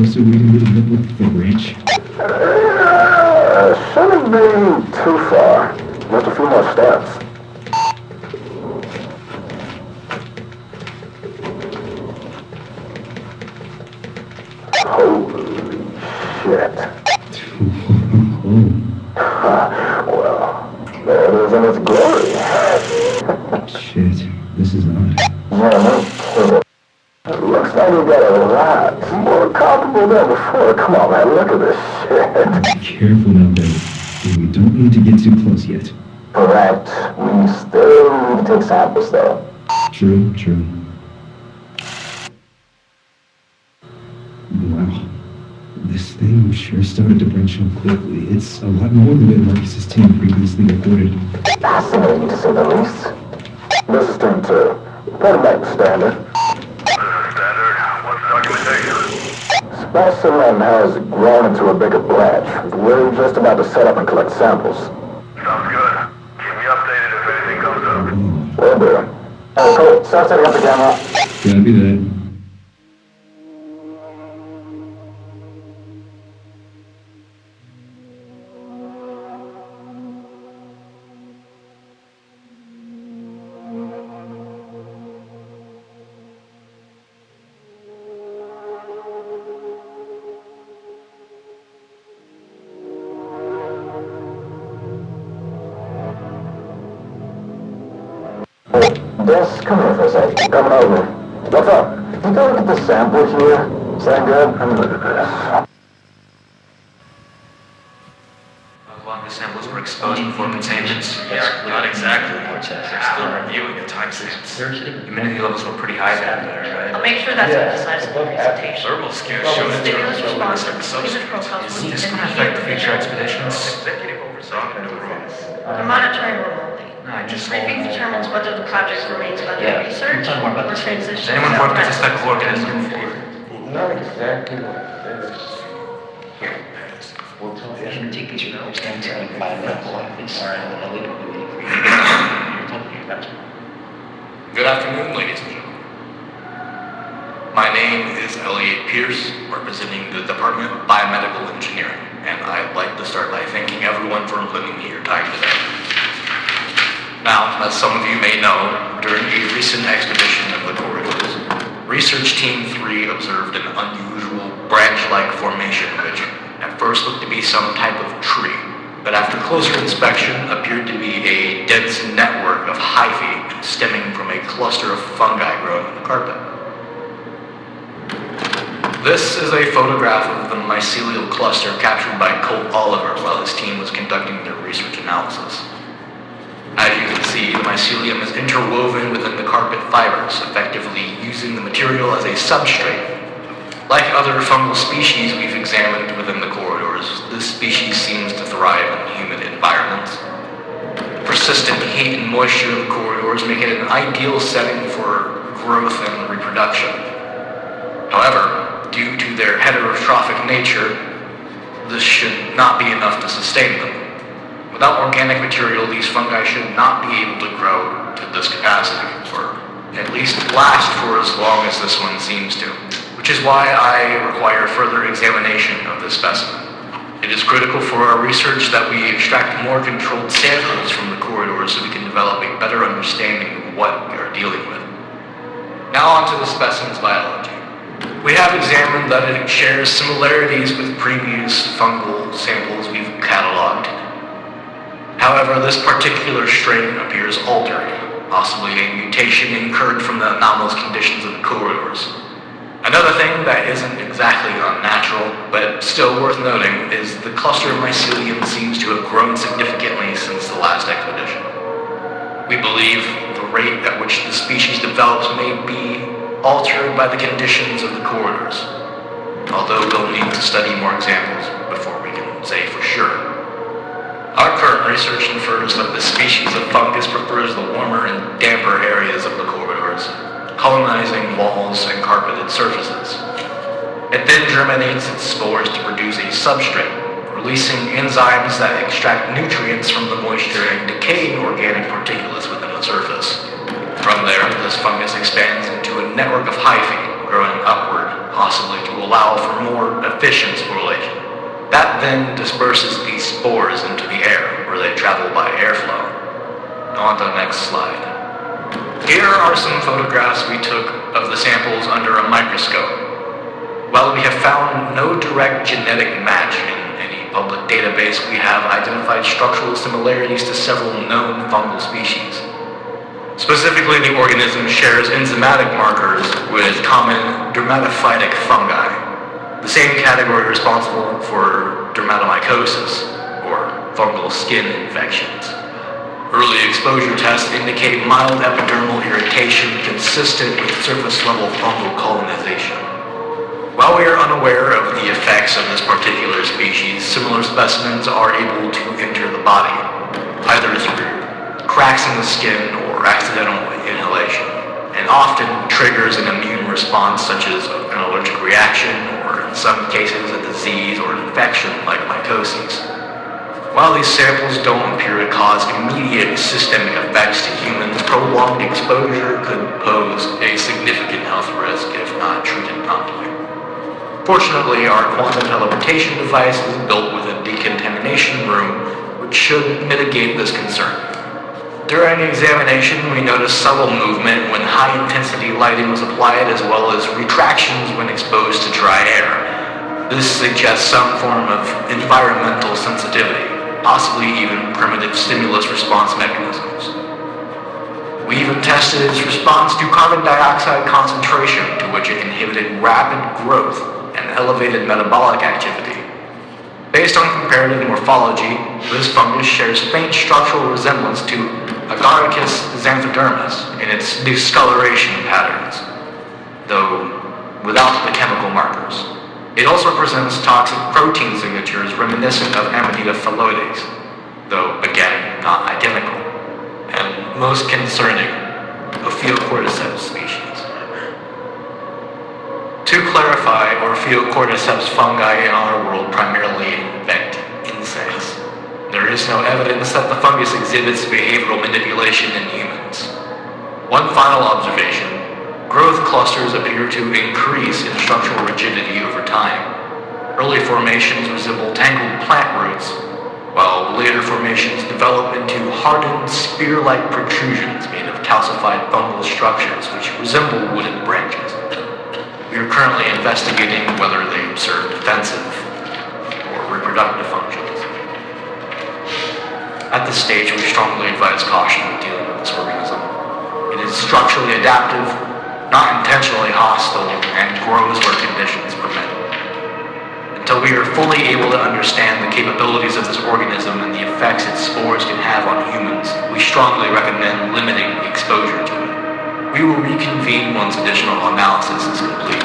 closer reading would look like the branch? Shouldn't be too far. Just a few more steps. Holy shit. Well, there it is in its glory. Shit, this is odd. Yeah, no kidding. It looks like we got a lot more comfortable than before. Come on, man, look at this shit. Careful now, babe. We don't need to get too close yet. Correct. We still need to take samples, though. True. Wow. This thing sure started to branch out quickly. It's a lot more than what Marcus's team previously recorded. Fascinating, to say the least. This is team 2. Put it back to standard. Standard. What's documentation? Specimen has grown into a bigger branch. We're just about to set up and collect samples. Sounds good. Keep me updated if anything comes up. Will do. Colt, start setting up the camera. Copy that. Des, come here for a sec. Coming over. What's up? You go look at the sample here. Is that good? Let me look at this. How long the samples were exposed before containment? Yeah, not exactly. They're still reviewing the timestamps. Humidity levels were pretty high down there, right? I'll make sure that's emphasized in the presentation. Thermal scare showed it Stimulus to response, the user profiles will Is need this to going to be affect the future expeditions? Executive oversight and rules. They're monitoring remotely. No, I just... Briefing determines whether the project remains under research or transitions. Does anyone work with this type of organism? Not exactly like this. We'll tell you. You can take these reports down to the environmental office. Elliot will be waiting for you. Good afternoon, ladies and gentlemen. My name is Elliot Pearce, representing the Department of Biomedical Engineering, and I'd like to start by thanking everyone for lending me your time today. Now, as some of you may know, during a recent expedition of the corridors, Research Team 3 observed an unusual branch-like formation which at first looked to be some type of tree, but after closer inspection appeared to be a dense network of hyphae stemming from a cluster of fungi growing on the carpet. This is a photograph of the mycelial cluster captured by Colt Oliver while his team was conducting their research analysis. As you can see, the mycelium is interwoven within the carpet fibers, effectively using the material as a substrate. Like other fungal species we've examined within the corridors, this species seems to thrive in humid environments. The persistent heat and moisture of the corridors make it an ideal setting for growth and reproduction. However, due to their heterotrophic nature, this should not be enough to sustain them. Without organic material, these fungi should not be able to grow to this capacity, or at least last for as long as this one seems to, which is why I require further examination of this specimen. It is critical for our research that we extract more controlled samples from the corridors so we can develop a better understanding of what we are dealing with. Now on to the specimen's biology. We have examined that it shares similarities with previous fungal samples we've cataloged. However, this particular strain appears altered, possibly a mutation incurred from the anomalous conditions of the corridors. Another thing that isn't exactly unnatural, but still worth noting, is the cluster of mycelium seems to have grown significantly since the last expedition. We believe the rate at which the species develops may be altered by the conditions of the corridors, although we'll need to study more examples before we can say for sure. Our current research infers that this species of fungus prefers the warmer and damper areas of the corridors, colonizing walls and carpeted surfaces. It then germinates its spores to produce a substrate, releasing enzymes that extract nutrients from the moisture and decaying organic particulates within the surface. From there, this fungus expands into a network of hyphae, growing upward, possibly to allow for more efficient sporulation. That then disperses these spores into the air, where they travel by airflow. On to the next slide. Here are some photographs we took of the samples under a microscope. While we have found no direct genetic match in any public database, we have identified structural similarities to several known fungal species. Specifically, the organism shares enzymatic markers with common dermatophytic fungi, the same category responsible for dermatomycosis, or fungal skin infections. Early exposure tests indicate mild epidermal irritation consistent with surface-level fungal colonization. While we are unaware of the effects of this particular species, similar specimens are able to enter the body, either through cracks in the skin or accidental inhalation, and often triggers an immune response such as an allergic reaction or, in some cases, a disease or infection like mycoses. While these samples don't appear to cause immediate systemic effects to humans, prolonged exposure could pose a significant health risk if not treated promptly. Fortunately, our quantum teleportation device is built with a decontamination room, which should mitigate this concern. During examination, we noticed subtle movement when high-intensity lighting was applied, as well as retractions when exposed to dry air. This suggests some form of environmental sensitivity, possibly even primitive stimulus response mechanisms. We even tested its response to carbon dioxide concentration, to which it inhibited rapid growth and elevated metabolic activity. Based on comparative morphology, this fungus shares faint structural resemblance to Agaricus xanthodermis in its discoloration patterns, though without the chemical markers. It also presents toxic protein signatures reminiscent of Amanita phalloides, though again not identical, and most concerning, Ophiocordyceps species. To clarify, Ophiocordyceps fungi in our world primarily infect insects. There is no evidence that the fungus exhibits behavioral manipulation in humans. One final observation. Growth clusters appear to increase in structural rigidity over time. Early formations resemble tangled plant roots, while later formations develop into hardened spear-like protrusions made of calcified fungal structures which resemble wooden branches. We are currently investigating whether they serve defensive or reproductive functions. At this stage, we strongly advise caution when dealing with this organism. It is structurally adaptive, not intentionally hostile, and grows where conditions permit. Until we are fully able to understand the capabilities of this organism and the effects its spores can have on humans, we strongly recommend limiting exposure to it. We will reconvene once additional analysis is complete.